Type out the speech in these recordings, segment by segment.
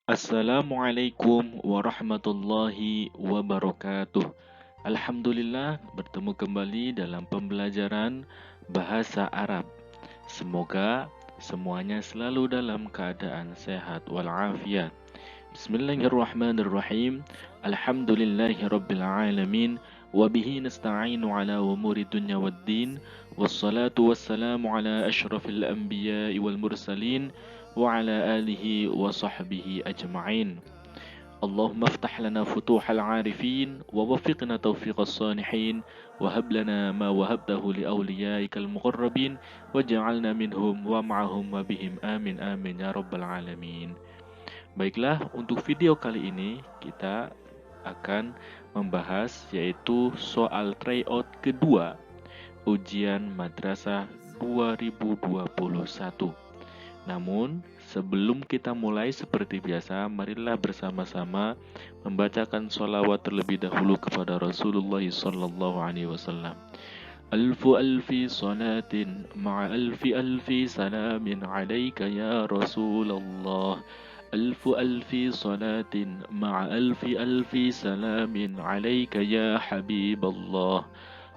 Assalamualaikum warahmatullahi wabarakatuh. Alhamdulillah bertemu kembali dalam pembelajaran bahasa Arab. Semoga semuanya selalu dalam keadaan sehat walafiat. Bismillahirrahmanirrahim. Alhamdulillahi rabbil alamin. Wabihi nasta'inu ala umuri dunya waddin. Wassalatu wassalamu ala ashrafil anbiya'i wal mursalin. Wa ala alihi wa sahbihi ajma'in. اللهم افتح لنا فتوح العارفين ووفقنا توفيق الصالحين وهب لنا ما وهبته لأوليائك المقربين واجعلنا منهم ومعهم وبهم آمين آمين يا رب العالمين. Baiklah, untuk video kali ini kita akan membahas yaitu soal tryout kedua ujian madrasah 2021. Namun, sebelum kita mulai seperti biasa, marilah bersama-sama membacakan sholawat terlebih dahulu kepada Rasulullah sallallahu alaihi wasallam. Alfu alfi salatin ma'a alfi alfi salamin alaika ya Rasulullah. Alfu alfi salatin ma'a alfi alfi salamin alaika ya Habiballah.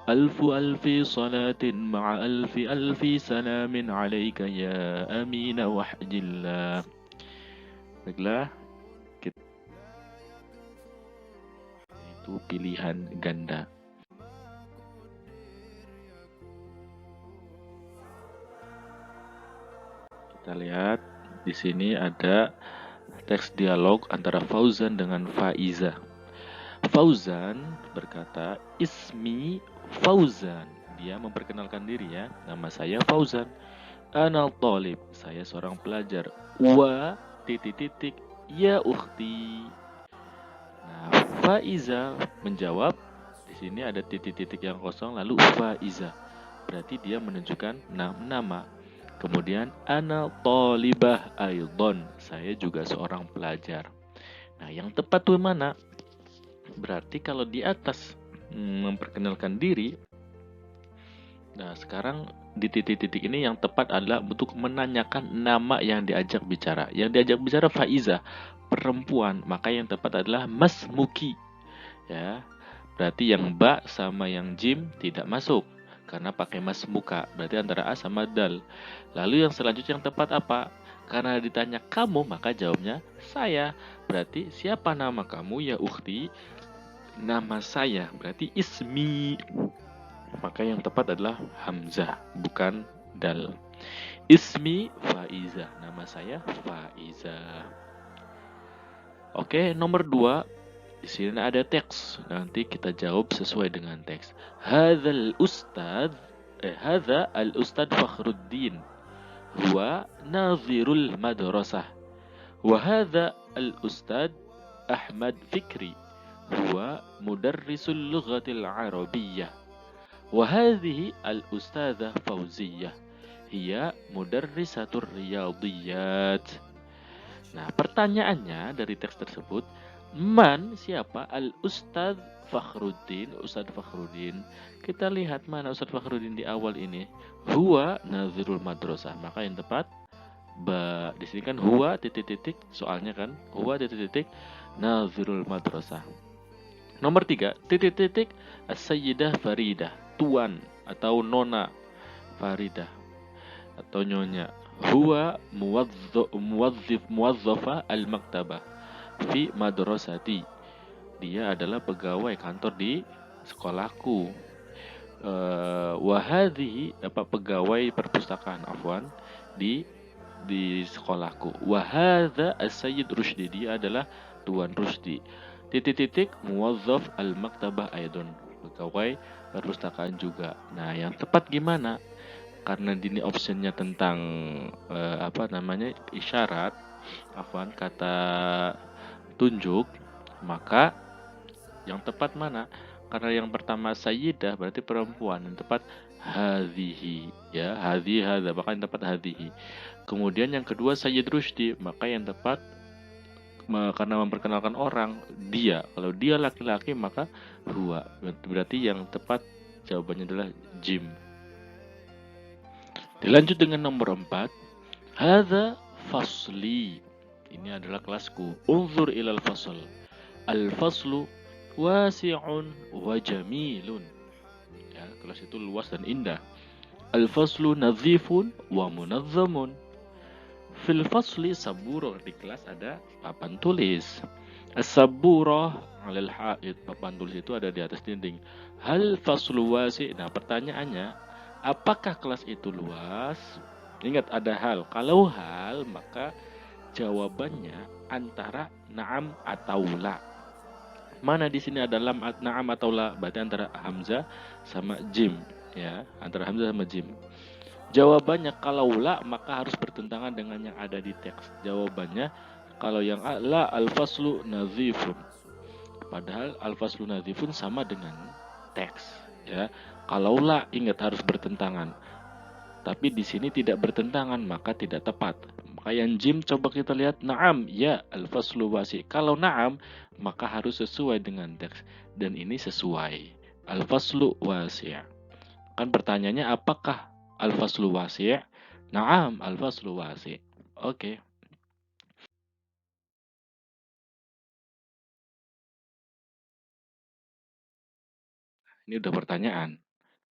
ألف ألف صلاة مع ألف ألف سلام عليك يا أمين وحج الله. Baiklah, itu pilihan ganda. Kita lihat di sini ada teks dialog antara Fauzan dengan Faiza. Fauzan berkata, "Ismi Fauzan." Dia memperkenalkan diri ya. Nama saya Fauzan. Ana talib. Saya seorang pelajar. Wa titik ya ukhti. Nah, Faiza menjawab. Di sini ada titik yang kosong lalu Faiza. Berarti dia menunjukkan nama. Kemudian ana talibah aidon. Saya juga seorang pelajar. Nah, yang tepat tuh mana? Berarti kalau di atas memperkenalkan diri, nah sekarang di titik-titik ini yang tepat adalah untuk menanyakan nama yang diajak bicara. Yang diajak bicara Faiza, perempuan, maka yang tepat adalah Mas Muki. Ya, berarti yang ba sama yang jim tidak masuk karena pakai mas muka, berarti antara a sama dal. Lalu yang selanjutnya yang tepat apa? Karena ditanya kamu, maka jawabnya saya. Berarti siapa nama kamu ya ukhti? Nama saya, berarti ismi. Maka yang tepat adalah hamzah, bukan dal. Ismi Faiza, nama saya Faiza. Oke, nomor 2. Di sini ada teks. Nanti kita jawab sesuai dengan teks. Hadza al-ustad Fakhruddin huwa nazirul madrasah. Wa hadza al-ustad Ahmad Fikri huwa mudarrisul lughatil arabiyyah. Wa hadhihi al-ustadzah Fauziyah hiya mudarrisatur riyadhiyat. Nah, pertanyaannya dari teks tersebut, man siapa al-ustadz Fakhruddin? Ustadz Fakhruddin. Kita lihat mana Ustadz Fakhruddin di awal ini. Huwa nazirul madrasah. Maka yang tepat ba, di sini kan huwa titik soalnya kan huwa titik nazirul madrasah. Nomor 3, titik As-Sayyidah Faridah, tuan atau nona Faridah atau nyonya. Huwa muwazzafah al-maktabah fi madrasati. Dia adalah pegawai kantor di sekolahku. Wahadhihi pegawai perpustakaan di sekolahku. Wahadha as-Sayyid Rushdi, dia adalah Tuan Rusdi. Titik muwazzaf al-maktabah aidon, pegawai perpustakaan juga. Nah, yang tepat gimana? Karena ini optionnya tentang isyarat, kata tunjuk, maka yang tepat mana? Karena yang pertama sayyidah berarti perempuan, yang tepat hadhihi, ya, hadhi hadza, maka yang tepat hadhihi. Kemudian yang kedua Sayyid Rushdi, maka yang tepat karena memperkenalkan orang dia. Kalau dia laki-laki maka huwa, berarti yang tepat jawabannya adalah jim. Dilanjut dengan nomor 4. Hadza fasli. Ini adalah kelasku. Unzur ilal fasl. Al-faslu wasi'un wa jamilun. Ya, kelas itu luas dan indah. Al-faslu nadhifun wa munazzamun. Fil fasli saburah, di kelas ada papan tulis. As-saburah 'alal ha'id, papan tulis itu ada di atas dinding. Hal faslu wasi'. Nah, pertanyaannya, apakah kelas itu luas? Ingat ada hal. Kalau hal, maka jawabannya antara na'am atau la. Mana di sini ada lam na'am atau la? Berarti antara hamzah sama jim, ya, antara hamzah sama jim. Jawabannya kalau la maka harus bertentangan dengan yang ada di teks. Jawabannya kalau yang la al-faslu nadhifun. Padahal al-faslu nadhifun sama dengan teks, ya. Kalau la ingat harus bertentangan. Tapi di sini tidak bertentangan maka tidak tepat. Maka yang jim coba kita lihat na'am, ya al-faslu wasi. Kalau na'am maka harus sesuai dengan teks dan ini sesuai. Al-faslu wasi'. Kan pertanyaannya apakah al-faslu wasi'? Na'am, al-faslu wasi'. Oke. Ini udah pertanyaan.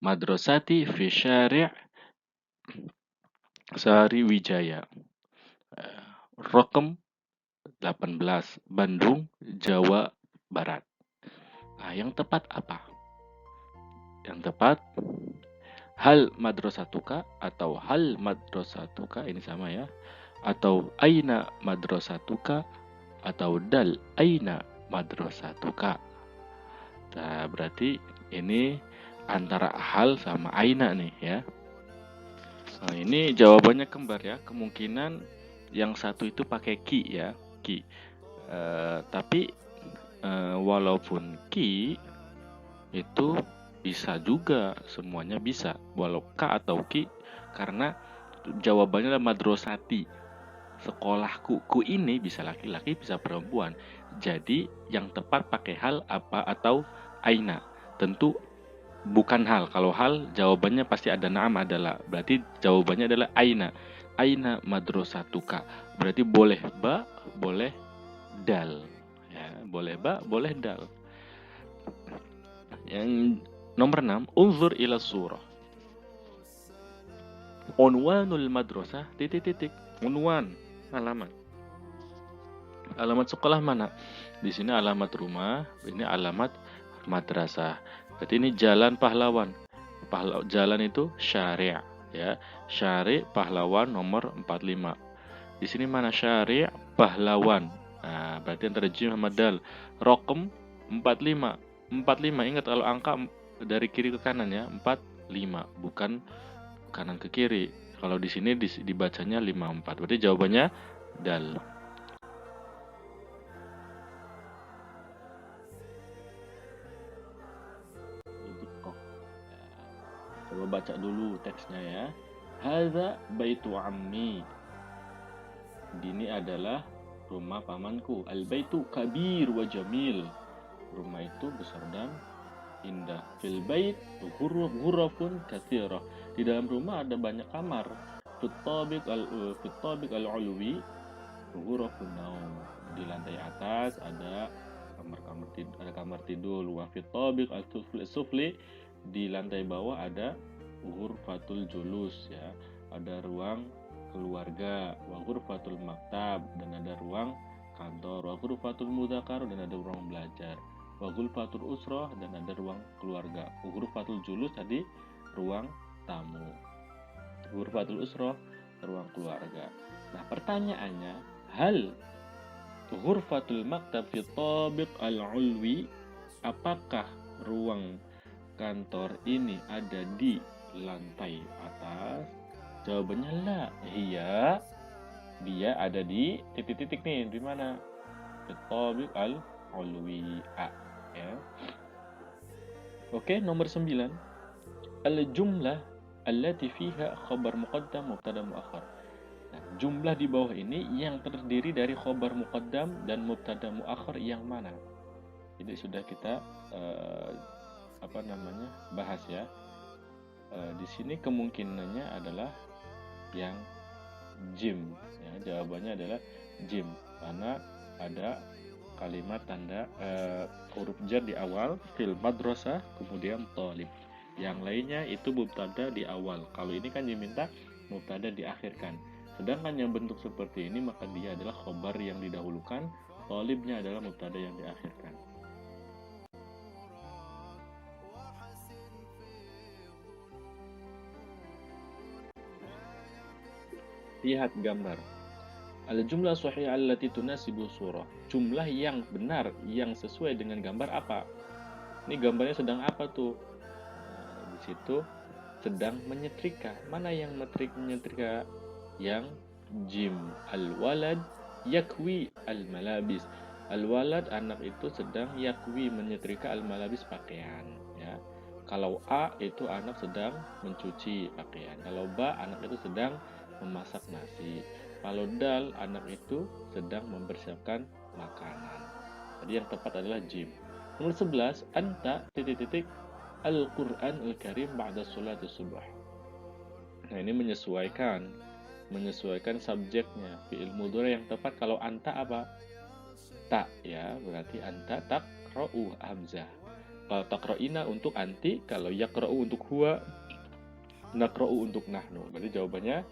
Madrasati fi syari' Sari Wijaya. Rokem 18, Bandung, Jawa Barat. Nah, yang tepat apa? Yang tepat hal madrasatuka atau hal madrasatuka, ini sama ya. Atau aina madrasatuka atau dal aina madrasatuka. Nah, berarti ini antara hal sama aina nih ya. Nah, ini jawabannya kembar ya. Kemungkinan yang satu itu pakai ki ya, ki. Tapi walaupun ki itu bisa juga, semuanya bisa. Walau ka atau ki, karena jawabannya adalah madrasati. Sekolahku, ku ini bisa laki-laki, bisa perempuan. Jadi yang tepat pakai hal apa atau aina. Tentu bukan hal. Kalau hal jawabannya pasti ada na'am adalah. Berarti jawabannya adalah aina. Aina madrasatuka. Berarti boleh ba, boleh dal. Ya, boleh ba, boleh dal. Yang nomor 6, unzur ila surah. Unwanul madrasah titik-titik. Unwan, alamat. Alamat sekolah mana? Di sini alamat rumah, ini alamat madrasah. Berarti ini Jalan Pahlawan. Jalan itu Syari', ya. Syari' Pahlawan nomor 45. Di sini mana Syari' Pahlawan? Nah, berarti antara jim sama dal. Rokem 45. 45, ingat kalau angka dari kiri ke kanan ya, 45, bukan kanan ke kiri. Kalau di sini dibacanya 54. Berarti jawabannya dal. Coba baca dulu teksnya ya. Hadza baitu ammi. Ini adalah rumah pamanku. Al baitu kabir wa jamil. Rumah itu besar dan indah. Fil bait ghurafun katsirah. Di dalam rumah ada banyak kamar. Fit tabiq al-ulwi ghurafun naum. Di lantai atas ada kamar tidur. Wa fit tabiq al-sufli, di lantai bawah ada ghurfatul julus ya. Ada ruang keluarga, wa ghurfatul maktab, dan ada ruang kantor, wa ghurfatul mudzakkar, dan ada ruang belajar, wa ghurfatul usrah, dan ada ruang keluarga. Ghurfatul julus tadi ruang tamu, ghurfatul usrah ruang keluarga. Nah, pertanyaannya, hal ghurfatul maktab fi tabiq al-ulwi, apakah ruang kantor ini ada di lantai atas? Jawabannya la. Iya, dia ada di titik-titik nih. Di mana? Tabiq al-ulwi a. Ya. Oke, nomor 9. Al-jumlah allati fiha khabar muqaddam mubtada muakhar. Nah, jumlah di bawah ini yang terdiri dari khabar muqaddam dan mubtada muakhar yang mana? Jadi sudah kita bahas ya. Di sini kemungkinannya adalah yang jim. Ya, jawabannya adalah jim karena ada kalimat tanda huruf jar di awal, fil madrasah, kemudian thalib. Yang lainnya itu mubtada di awal. Kalau ini kan diminta mubtada diakhirkan. Sedangkan yang bentuk seperti ini maka dia adalah khobar yang didahulukan, thalibnya adalah mubtada yang diakhirkan. Lihat gambar. Al-jumlah sahihah allati tunasibu surah. Jumlah yang benar, yang sesuai dengan gambar apa? Ini gambarnya sedang apa tuh? Nah, di situ sedang menyetrika. Mana yang menyetrika? Yang jim. Al-walad yakwi al-malabis. Al-walad, anak itu sedang yakwi, menyetrika al-malabis, pakaian. Ya. Kalau A itu anak sedang mencuci pakaian. Kalau Ba, anak itu sedang memasak nasi. Kalau dal, anak itu sedang mempersiapkan makanan. Jadi yang tepat adalah jim. Nomor 11, anta titik-titik Al-Quran Al-Karim ba'da sholat subuh. Nah, ini menyesuaikan subjeknya. Fi'il mudhari yang tepat kalau anta apa? Tak, ya, berarti anta taqra'u hamzah. Kalau taqra'ina untuk anti, kalau yaqra'u untuk huwa, naqra'u untuk nahnu. Berarti jawabannya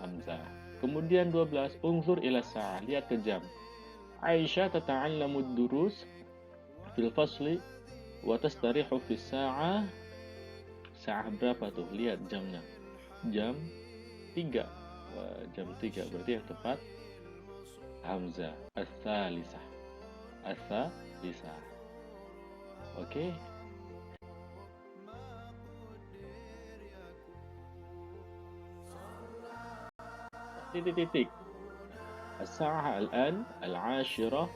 hamzah. Kemudian 12, unzur ila sa'ah, lihat ke jam. Aisyah tata'allamu durus fil fasli wa tastarihu fis sa'ah. Sa'ah berapa tuh? Lihat jamnya. Jam 3. Jam 3 berarti yang tepat hamzah. Ats-tsalisah. Ats-tsalisah. Oke. Titik-titik. As-sa'ah al-an al-ashirah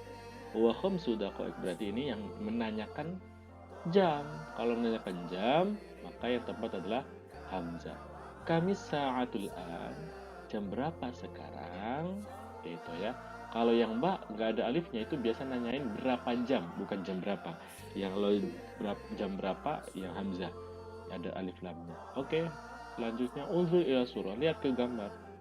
wa 5 daqaiq. Berarti ini yang menanyakan jam. Kalau menanyakan jam, maka yang tepat adalah hamzah. Kami sa'atul an, jam berapa sekarang? Itu ya. Kalau yang ba nggak ada alifnya itu biasa nanyain berapa jam, bukan jam berapa. Yang lo jam berapa yang hamzah, ada alif lamnya. Oke, selanjutnya unzur ila surah, lihat ke gambar.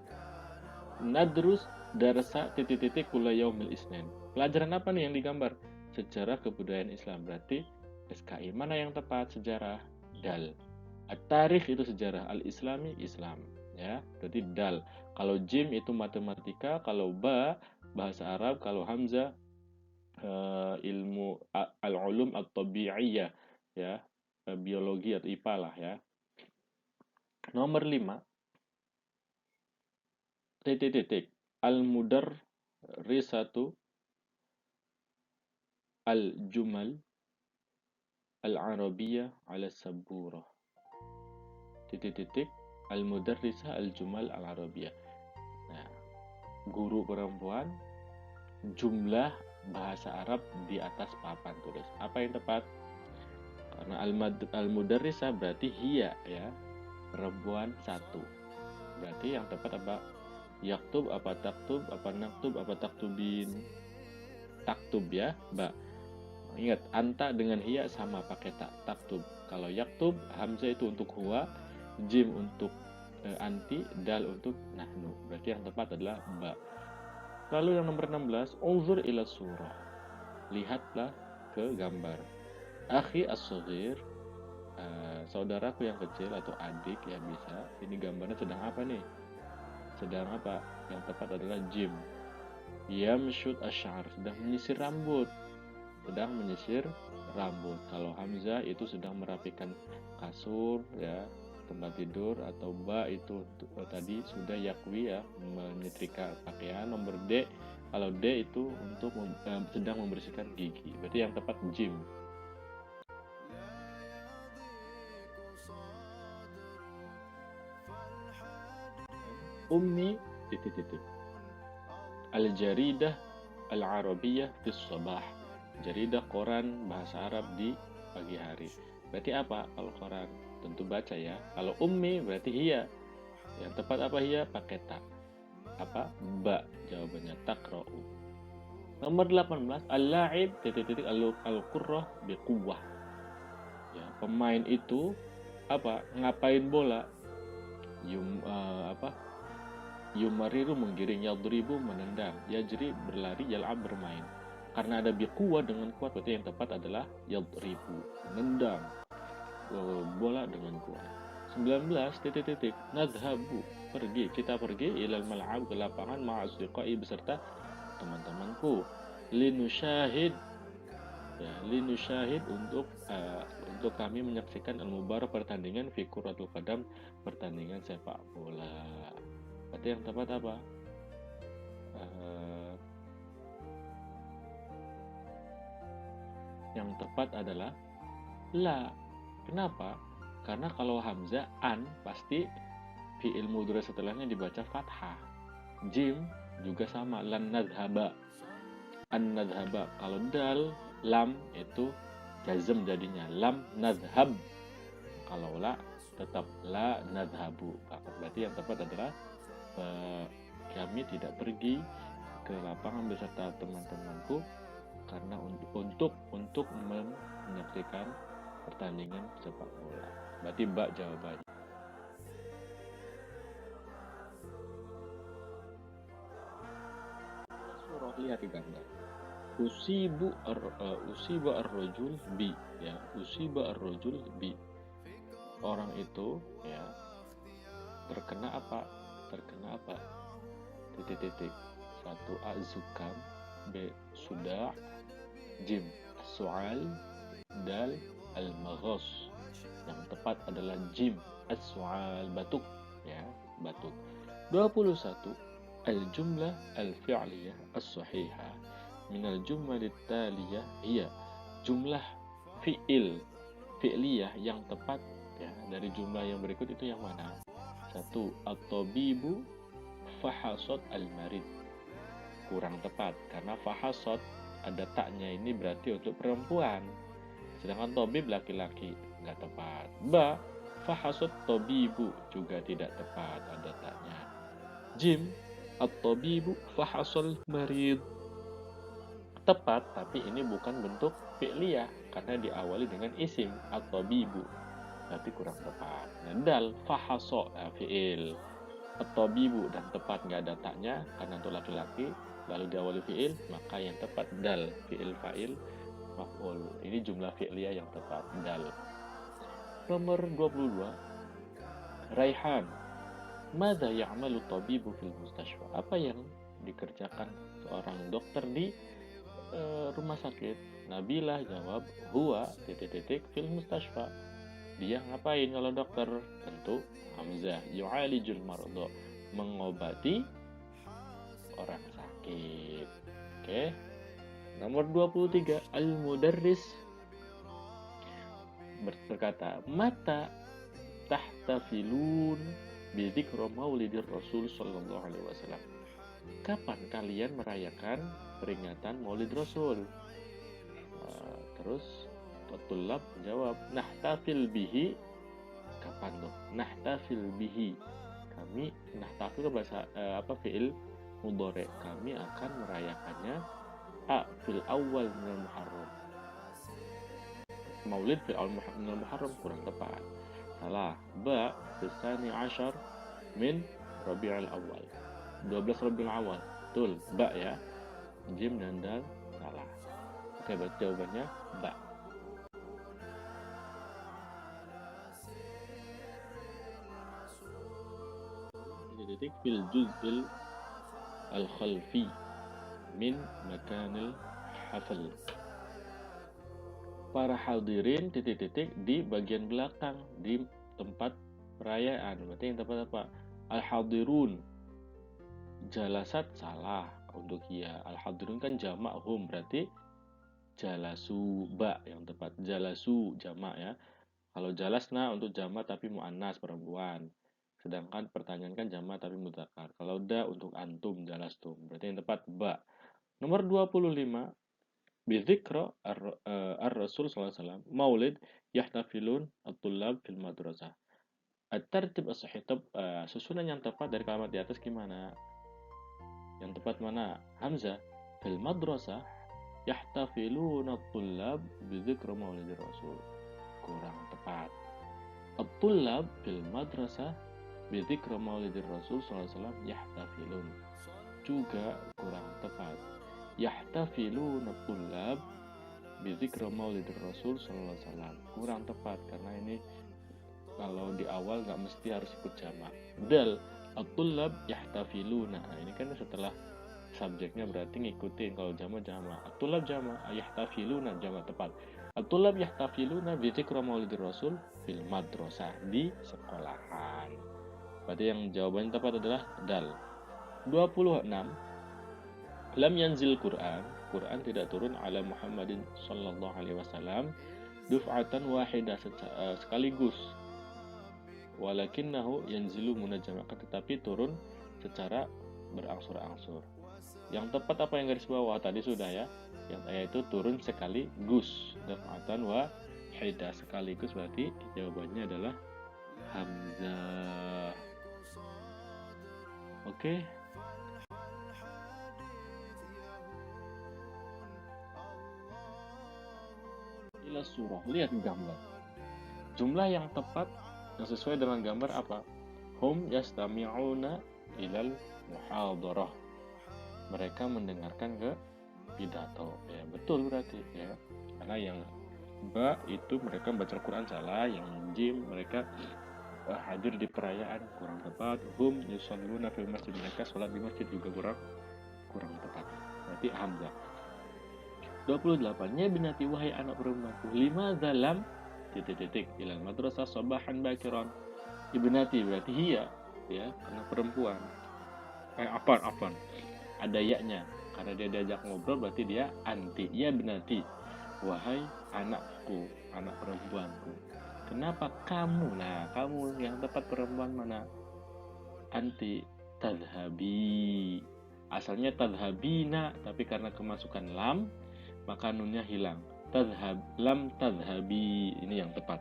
Nadrus darasa titik-titik kula yaumil isnin. Pelajaran apa nih yang digambar? Sejarah kebudayaan Islam. Berarti SKI. Mana yang tepat? Sejarah. Dal. At-tarikh itu sejarah. Al-islami Islam. Ya, berarti dal. Kalau jim itu matematika, kalau ba bahasa Arab, kalau hamzah ilmu al-ulum at-tabi'iyah, ya, biologi atau IPA lah ya. Nomor 5, titik-titik al-mudarrisatu al-jumal al-arabiyyah ala saburah. Titik-titik al-mudarrisah al-jumal al-arabiyyah. Nah, guru perempuan jumlah bahasa Arab di atas papan tulis. Apa yang tepat? Karena al-mudarrisah berarti hiya, ya, perempuan satu. Berarti yang tepat apa? Yaktub apa taktub apa naktub apa taktubin? Taktub ya, Mbak. Ingat, anta dengan hiya sama pakai taktub. Kalau yaktub, hamzah itu untuk huwa, jim untuk anti, dal untuk nahnu. Berarti yang tepat adalah ba. Lalu yang nomor 16, unzur ila surah. Lihatlah ke gambar. Akhi as-saghir, saudaraku yang kecil atau adik ya bisa. Ini gambarnya sedang apa nih? Sedang apa? Yang tepat adalah jim. Yamshut asy'ar, sedang menyisir rambut. Sedang menyisir rambut. Kalau hamzah itu sedang merapikan kasur ya, tempat tidur. Atau ba itu tadi sudah yakwi ya, menyetrika pakaian. Nomor D, kalau D itu untuk sedang membersihkan gigi. Berarti yang tepat jim. Ummi titik-titik al-jaridah al-arabiyyah fis sabah. Jaridah koran bahasa Arab di pagi hari. Berarti apa kalau koran? Tentu baca ya. Kalau ummi berarti hiya. Yang tepat apa hiya? Pakai ta. Apa? Ba. Jawabannya taqra'u. Nomor 18, al-la'ib titik-titik al-qurrah biquwwah. Ya, pemain itu apa? Ngapain bola? Yumariru menggiring, yadribu menendang, yajri berlari, yal'ab bermain. Karena ada biquwa dengan kuat, berarti yang tepat adalah yadribu, menendang bola dengan kuat. 19 titik nadhabu, pergi, kita pergi ilal mal'ab, ke lapangan, ma'asdiqai beserta teman-temanku. Linusyahid, ya, linusyahid untuk kami menyaksikan al-mubarah, pertandingan fi kuratul qadam, pertandingan sepak bola. Berarti yang tepat apa? Yang tepat adalah la. Kenapa? Karena kalau hamzah an pasti fi'il mudhari setelahnya dibaca fathah. Jim juga sama, lan nadhaba, an nadhaba. Kalau dal lam itu jazm jadinya lam nadhab. Kalau la tetap la nadhabu. Berarti yang tepat adalah kami tidak pergi ke lapangan beserta teman-temanku karena untuk menyaksikan pertandingan sepak bola. Berarti ba jawabannya. Surah, lihat di gambar. Usiba ar-rajul bi, ya, usiba ar-rajul bi. Orang itu ya terkena apa? Titik. 1 azukam, B sudah, jim as-su'al, dal al-maghas. Yang tepat adalah jim as-su'al, batuk, ya, batuk. 21 al-jumlah al-fi'liyah as-sahihah min al-jumlah taliyah hiya. Jumlah fi'liyah yang tepat, ya, dari jumlah yang berikut itu yang mana? 1 at-tabibu fahasat al-marid. Kurang tepat karena fahasat ada taknya, ini berarti untuk perempuan, sedangkan tabib laki-laki, nggak tepat. Ba fahasat tabibu juga tidak tepat, ada taknya. Jim at-tabibu fahasal marid, tepat, tapi ini bukan bentuk fi'liyah karena diawali dengan isim at-tabibu, tapi kurang tepat. Dal fahaso, fi'il, at-tabibu dan tepat, nggak ada taknya karena untuk laki-laki, lalu diawali fi'il, maka yang tepat dal, fi'il fa'il maf'ul. Ini jumlah fi'liyah yang tepat, dal. Nomor 22 Raihan, madza ya'malu tabibu fil mustashfa. Apa yang dikerjakan seorang dokter di rumah sakit? Nabilah jawab, huwa fil mustashfa. Dia ngapain kalau dokter? Tentu hamzah, yu'alijul mardo, mengobati orang sakit. Oke. Nomor 23 al-mudarris berkata, mata tahtafilun bi dzikra maulidir Rasul sallallahu alaihi wasallam. Kapan kalian merayakan peringatan Maulid Rasul? Terus Tulab jawab, nahtafil bihi. Kapan tuh? Nahtafil bihi. Kami nahtafil bahasa fi'il mudhari. Kami akan merayakannya fil awal minal Muharram. Maulid fil awal minal Muharram kurang tepat. Salah. Ba tsani asyar min Rabiul Awal. 12 Rabiul Awal. Betul, ba ya. Jim dan dal salah. Oke, berarti jawabannya ba. Titik fil juz'il al-khalfi min makanil hafal. Para hadirin titik-titik di bagian belakang di tempat perayaan. Berarti yang tepat apa? Al-hadirun. Jalasat salah untuk ya. Al-hadirun kan jamak hum, berarti jalasu, ba yang tepat. Jalasu jamak ya. Kalau jalasna untuk jamak tapi muannas, perempuan. Sedangkan pertanyaan kan jamak tapi mudzakkar. Kalau da untuk antum, jalastum. Berarti yang tepat ba. Nomor 25 bidzikra ar-Rasul sallallahu alaihi wasallam maulid yahtafilun at-tullab fil madrasah. At-tartib as-sahih, susunan yang tepat dari kalimat di atas gimana? Yang tepat mana? Hamzah. Fil madrasah yahtafilun at-tullab bidzikra maulidir Rasul. Kurang tepat. At-tullab fil madrasah bi dzikri maulidir Rasul sallallahu alaihi wasallam yahtafilun. Juga kurang tepat. Yahtafiluna tullab bi dzikri maulidir Rasul sallallahu alaihi wasallam. Kurang tepat karena ini kalau di awal nggak mesti harus ikut jamak. Dal at-tullab yahtafiluna. Nah, ini kan setelah subjeknya berarti ngikutin. Kalau jamak jamak. At-tullab jamak, yahtafiluna jamak tepat. At-tullab yahtafiluna bi dzikri maulidir Rasul fil madrasah, di sekolahan. Berarti yang jawabannya tepat adalah dal. 26. Lam yanzil Quran. Quran tidak turun ala Muhammadin sallallahu alaihi wasallam duf'atan wahidah sekaligus. Walakinnahu yanzilu munajjamatan, tetapi turun secara berangsur-angsur. Yang tepat apa yang garis bawah tadi sudah ya. Yang yaitu turun sekaligus. Duf'atan wahidah sekaligus, berarti jawabannya adalah hamzah. Oke. Ila surah, lihat gambar. Jumlah yang tepat yang sesuai dengan gambar apa? Hum yastami'una ilal muhadarah. Mereka mendengarkan ke pidato. Ya, betul berarti ya. Karena yang ba itu mereka baca Al-Quran salah, yang jim mereka hadir di perayaan, kurang tepat. Hum yusalluna fil masjid, mereka sholat di masjid, juga kurang tepat. Berarti hamzah. 28. Ya binati, wahai anak perempuanku, lima zalam titik ilal madrasah sabahan bakiran. Ibnati berarti hiya ya, karena perempuan. Apaan? Ada yaknya. Karena dia diajak ngobrol berarti dia anti. Ya binati, wahai anakku, anak perempuanku. Kenapa kamu? Nah, kamu yang tepat perempuan mana? Anti tadhabi. Asalnya tadhabina, tapi karena kemasukan lam maka nunnya hilang. Tadhab, lam tadhabi, ini yang tepat.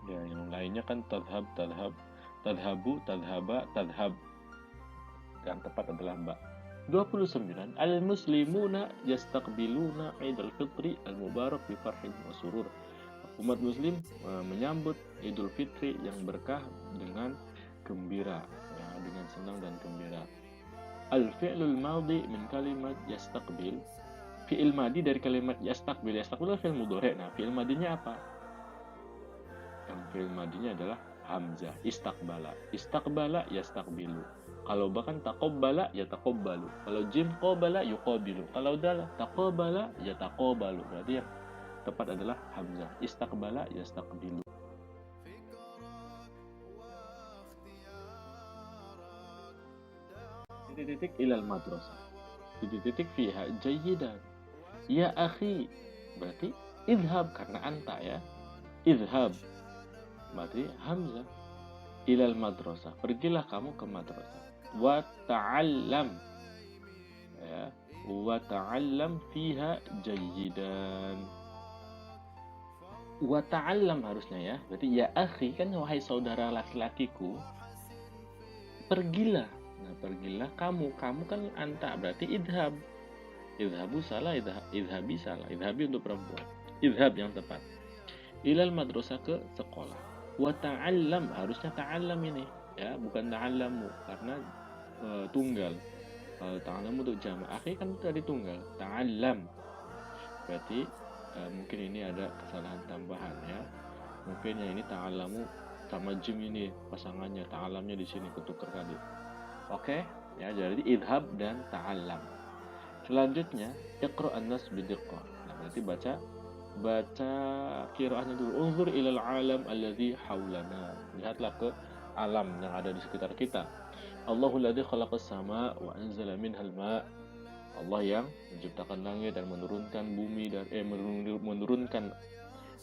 Ya, yang lainnya kan tadhab, tadhabu, tadhaba, tadhab. Yang tepat adalah ba. 29. Al-muslimuna yastaqbiluna Idul Fitri al-mubarak bi farhin wa surur. Umat muslim menyambut Idul Fitri yang berkah dengan gembira, ya, dengan senang dan gembira. Al-fi'lul madhi min kalimat yastaqbil. Fi'il madhi dari kalimat yastaqbil. Yastaqbil adalah fi'il mudhari'. Nah, fi'il madhinya apa? Yang fi'il madhinya adalah hamzah. Istaqbala. Istaqbala yastaqbilu. Kalau bahkan taqabbala ya taqabbalu. Kalau jim qabala yuqabilu. Kalau dal taqabbala ya taqabalu. Berarti yang tepat adalah hamzah. Istaqbala yastaqbilu. Titik ilal madrasah. Titik fiha jayyidan. Ya akhi, berarti idhab karena anta ya. Idhab berarti hamzah. Ilal madrasah, pergilah kamu ke madrasah. Wa ta'allam, ya. Wa ta'allam fiha jayyidan. Wa ta'allam harusnya ya. Berarti ya akhi kan wahai saudara laki-lakiku, pergilah. Nah, pergilah kamu kan anta, berarti idhab. Idhabu salah, idhabi salah. Idhabi untuk perempuan. Idhab yang tepat. Ilal madrasah, ke sekolah. Wa ta'allam, harusnya ta'allam ini ya, bukan ta'allamu karena tunggal. Ta'allamu untuk jama'. Akhi kan tadi tunggal. Ta'allam. Berarti mungkin ini ada kesalahan tambahan ya. Mungkin yang ini ta'allamu sama jim ini pasangannya, ta'allamnya di sini ketukar kali. Oke, ya, jadi idhab dan ta'allam. Selanjutnya, iqra'an nas bidiqqah. Nah, berarti baca qiraahnya dulu. Unzur ilal alam alladzi haulana. Lihatlah ke alam yang ada di sekitar kita. Allahul ladzi khalaqas sama wa anzala minhal ma. Allah yang menciptakan langit dan menurunkan bumi dan menurunkan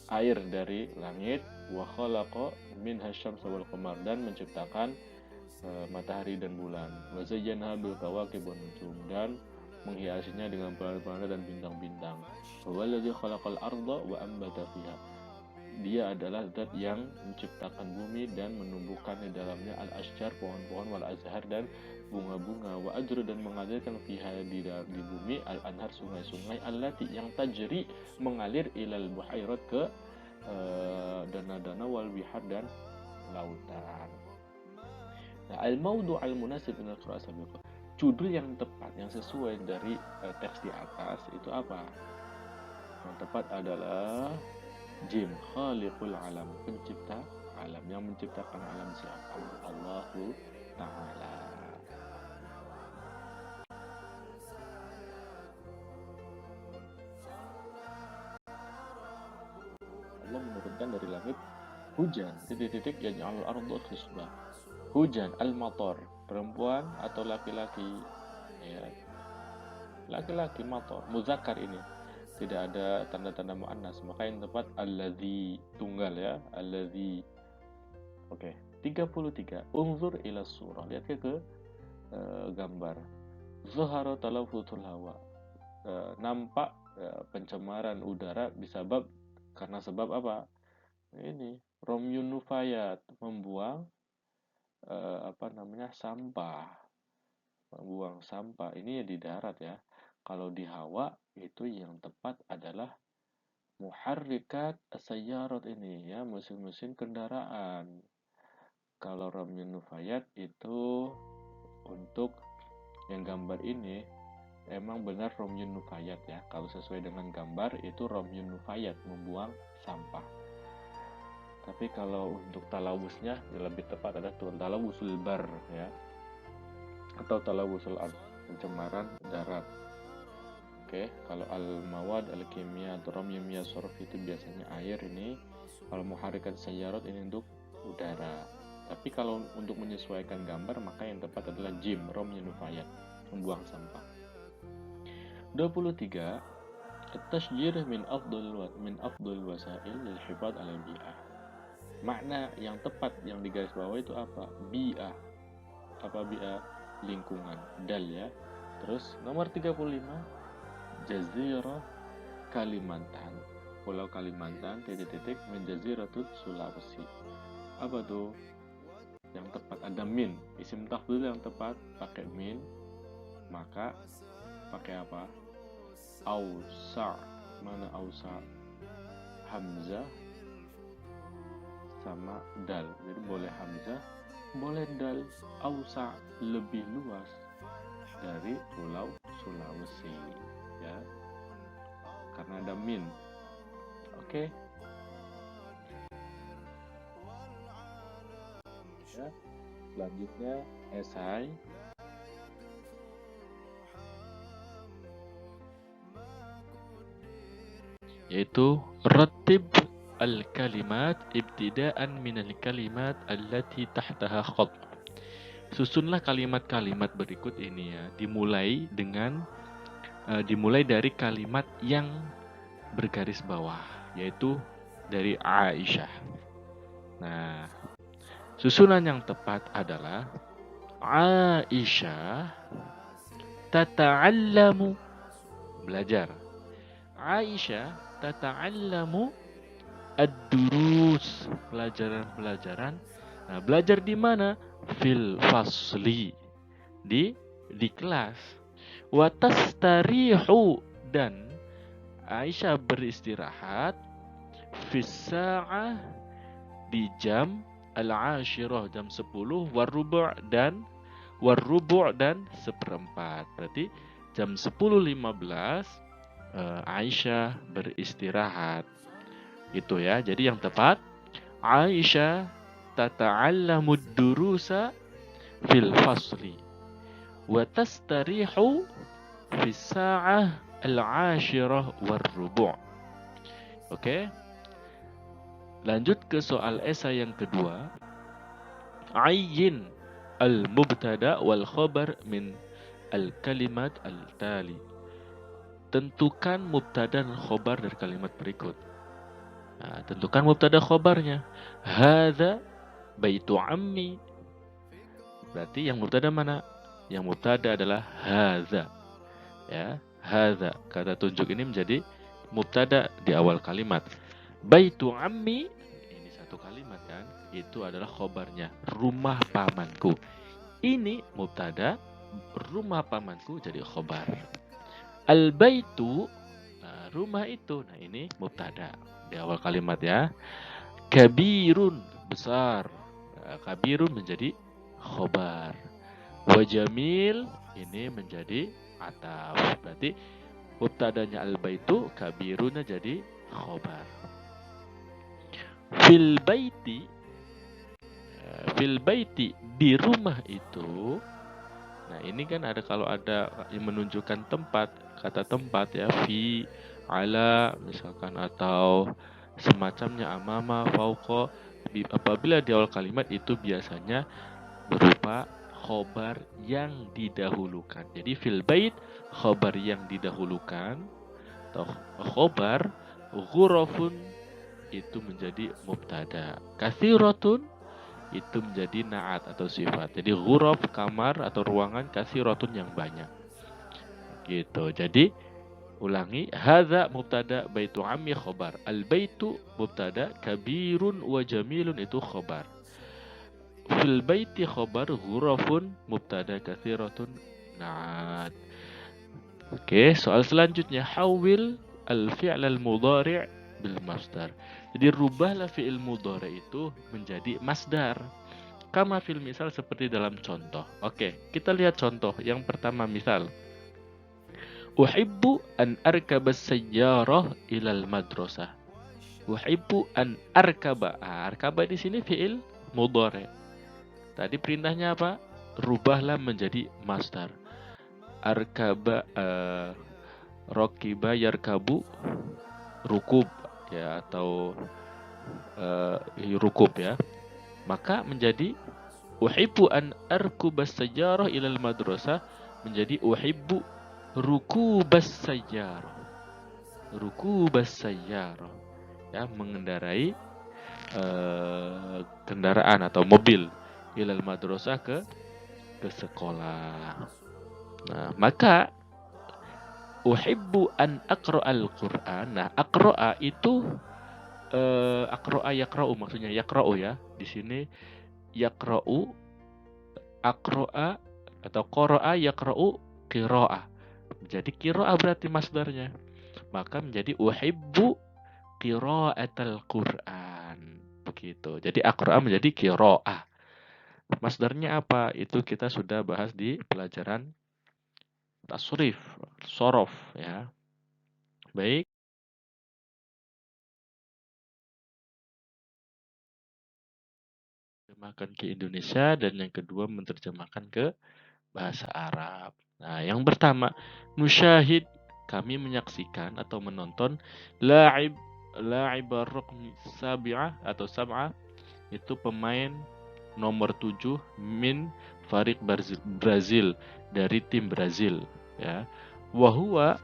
air dari langit. Wa khalaqa minhas syamsa wal qamar, dan menciptakan matahari dan bulan. Wa zayyana bil kawakib wan nujum, dan menghiasinya dengan bulan-bulan dan bintang-bintang. Wallazi khalaqal arda wa ambata fiha. Dia adalah zat yang menciptakan bumi dan menumbuhkan di dalamnya al-ashjar, pohon-pohon, wal azhar, dan bunga-bunga. Wa ajra, dan mengalirkan fiha di bumi al-anhar, sungai-sungai, allati yang tajri mengalir ilal buhairat, ke danau-danau wal bihar dan lautan. Nah, al-mawdu' al-munasib min al-qira'ah sabiqah. Judul yang tepat, yang sesuai dari teks di atas itu apa? Yang tepat adalah Jim, khaliqul alam, pencipta alam. Yang menciptakan alam siapa? Allahu Ta'ala. Allah menurunkan dari langit hujan, titik-titik yaj'alul ardu khusbah. Hujan, al-matar, perempuan atau laki-laki, ya. Laki-laki matar, muzakkar ini. Tidak ada tanda-tanda muannas, maka yang tepat alladzi, tunggal ya, alladzi. Oke, 33. Unzur ila surah. Lihat ke gambar. Zuhara talawfutul hawa. Nampak pencemaran udara karena sebab apa? Ini Romyun Nufayat membuang sampah. Membuang sampah ini ya di darat ya. Kalau di hawa itu yang tepat adalah muharrikat sayyarat ini ya, mesin-mesin kendaraan. Kalau Romyun Nufayat itu untuk yang gambar ini emang benar Romyun Nufayat ya. Kalau sesuai dengan gambar itu Romyun Nufayat membuang sampah. Tapi kalau untuk talawusnya lebih tepat adalah talawusul bar ya, atau talawusul ard, pencemaran darat. Oke, kalau al-mawad, al-kimia, atau romyumia sorf itu biasanya air ini. Kalau muharikat sayyarat ini untuk udara. Tapi kalau untuk menyesuaikan gambar maka yang tepat adalah jim, romyun nufayat, membuang sampah. 23. At-tashjir min afdal wasail lil hifadz 'ala bi'ah. Makna yang tepat yang digaris bawah itu apa? Bi'ah. Apa bi'ah? Lingkungan, dal ya. Terus nomor 35, Jazirah Kalimantan, Pulau Kalimantan, titik-titik, min Jaziratul Sulawesi. Apa tuh? Yang tepat ada min, isim tafdhil yang tepat pakai min, maka pakai apa? Ausa. Mana ausa? Hamzah sama dal. Jadi boleh hamzah, boleh dal. Ausa, lebih luas dari Pulau Sulawesi ya, karena ada min. Oke. Ya, selanjutnya esai. Yaitu rattib al-kalimat ibtida'an min al-kalimat allati tahtaha khat. Susunlah kalimat-kalimat berikut ini ya, dimulai dari kalimat yang bergaris bawah, yaitu dari Aisyah. Nah, susunan yang tepat adalah Aisyah tata'allamu, belajar. Aisyah tata'allamu ad-durus, pelajaran-pelajaran. Nah, belajar di mana? Fil fasli, di kelas. Wa tastarihu, dan Aisyah beristirahat fis sa'ah, di jam al-ashirah, jam 10, warrubu' dan seperempat. Berarti jam 10.15 Aisyah beristirahat. Itu ya. Jadi yang tepat Aisyah tata'allamud durusa fil fasli wa tastarihu fi sa'ah al-ashirah warrubu'. Oke. Lanjut ke soal esai yang kedua. Ayyin al-mubtada wal khabar min al-kalimat al-tali. Tentukan mubtada dan khabar dari kalimat berikut. Nah, tentukan mubtada khabarnya. Hadza baitu ammi. Berarti yang mubtada mana? Yang mubtada adalah hadza. Ya, hadza. Kata tunjuk ini menjadi mubtada di awal kalimat. Baitu ammi, ini satu kalimat kan? Itu adalah khabarnya, rumah pamanku. Ini mubtada, rumah pamanku jadi khabar. Al-baitu, rumah itu. Nah, ini mubtada di awal kalimat ya. Kabirun, besar. Nah, kabirun menjadi khobar. Wa jamil ini menjadi ataf. Berarti mubtadanya al-baitu, kabirunnya jadi khobar. Fil baiti di rumah itu. Nah, ini kan ada, kalau ada yang menunjukkan tempat, kata tempat ya, fi, ala misalkan, atau semacamnya, amama, fauqa. Apabila di awal kalimat itu biasanya berupa khobar yang didahulukan. Jadi fil bait, khobar yang didahulukan, atau khobar ghurafun itu menjadi mubtada. Katsiratun itu menjadi na'at atau sifat. Jadi ghuraf, kamar atau ruangan, katsiratun yang banyak. Gitu. Jadi ulangi, hadza mubtada, baitu ammi khobar. Al baitu mubtada, kabirun wa jamilun itu khobar. Fil baiti khobar, ghurafun mubtada, katsiratun na'at. Oke, soal selanjutnya, hawil al fi'l al mudhari' bil masdar. Jadi rubahlah fi'il mudhari' itu menjadi masdar. Kama fil misal, seperti dalam contoh. Oke, kita lihat contoh. Yang pertama misal, uhibbu an arkaba sayyarah ilal madrasah. Uhibbu an arkaba. Arkaba di sini fi'il mudhari'. Tadi perintahnya apa? Rubahlah menjadi masdar. Arkaba, rokiba yarkabu, rukub ya, atau rukub ya. Maka menjadi uhibbu an arkubas sayyarah ilal madrasah menjadi uhibbu rukubas sayyarah. Rukubas sayyarah ya, mengendarai kendaraan atau mobil, ilal madrasah ke sekolah. Nah, maka uhibbu an aqra'al Qur'an. Nah, aqra'a itu aqra'a yaqra'u, maksudnya yaqra'u ya. Di sini yaqra'u, aqra'a atau qara'a yaqra'u qira'ah. Jadi qira'ah berarti masdarnya. Maka menjadi uhibbu qira'atal Qur'an. Begitu. Jadi aqra'a menjadi qira'ah. Masdarnya apa? Itu kita sudah bahas di pelajaran tasrif, sorof ya. Baik. Menerjemahkan ke Indonesia, dan yang kedua menerjemahkan ke bahasa Arab. Nah, yang pertama, nusyahid, kami menyaksikan atau menonton, la'ib ar-raqm sabi'ah atau sab'ah, itu pemain nomor 7 min Farid Brazil, dari tim Brazil ya. Wahua,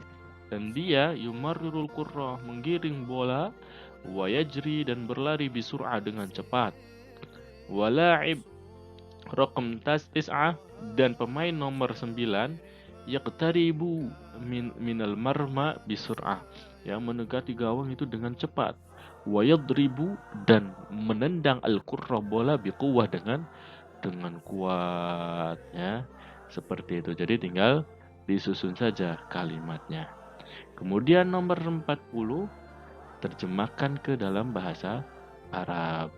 dan dia yumarrirul qurra, menggiring bola, wa yajri, dan berlari bisur'ah, dengan cepat. Wala'ib raqam tis'ah, dan pemain nomor 9 yaqtaribu minal marma bisur'ah, yang mendekati gawang itu dengan cepat. Wa yadribu, dan menendang al-qurra, bola, biquwah, dengan kuat ya. Seperti itu. Jadi tinggal disusun saja kalimatnya. Kemudian nomor 40, terjemahkan ke dalam bahasa Arab.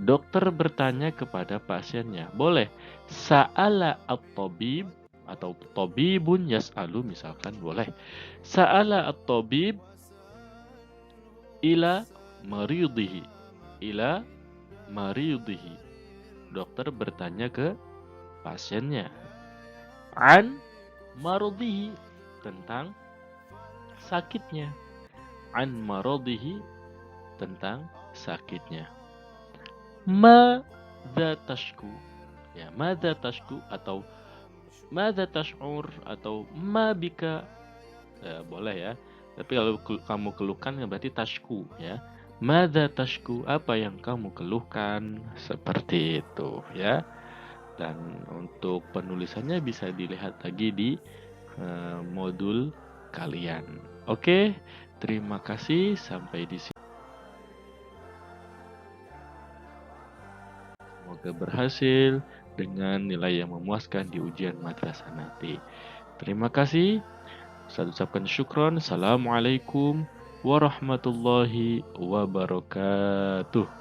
Dokter bertanya kepada pasiennya. Boleh sa'ala at-tabib atau tabibun yas'alu misalkan, boleh. Sa'ala at-tabib ila maridhihi. Ila maridhihi. Dokter bertanya ke pasiennya. An maradhihi, tentang sakitnya. An maradhihi, tentang sakitnya. Madza tashku, ya, madza tashku atau madza tash'ur atau ma bika, ya, boleh ya. Tapi kalau kamu keluhkan berarti tashku ya. Madza tashku, apa yang kamu keluhkan, seperti itu ya. Dan untuk penulisannya bisa dilihat lagi di modul kalian. Oke, terima kasih, sampai di sini. Semoga berhasil dengan nilai yang memuaskan di ujian madrasah nanti. Terima kasih. Saya ucapkan syukron. Assalamualaikum warahmatullahi wabarakatuh.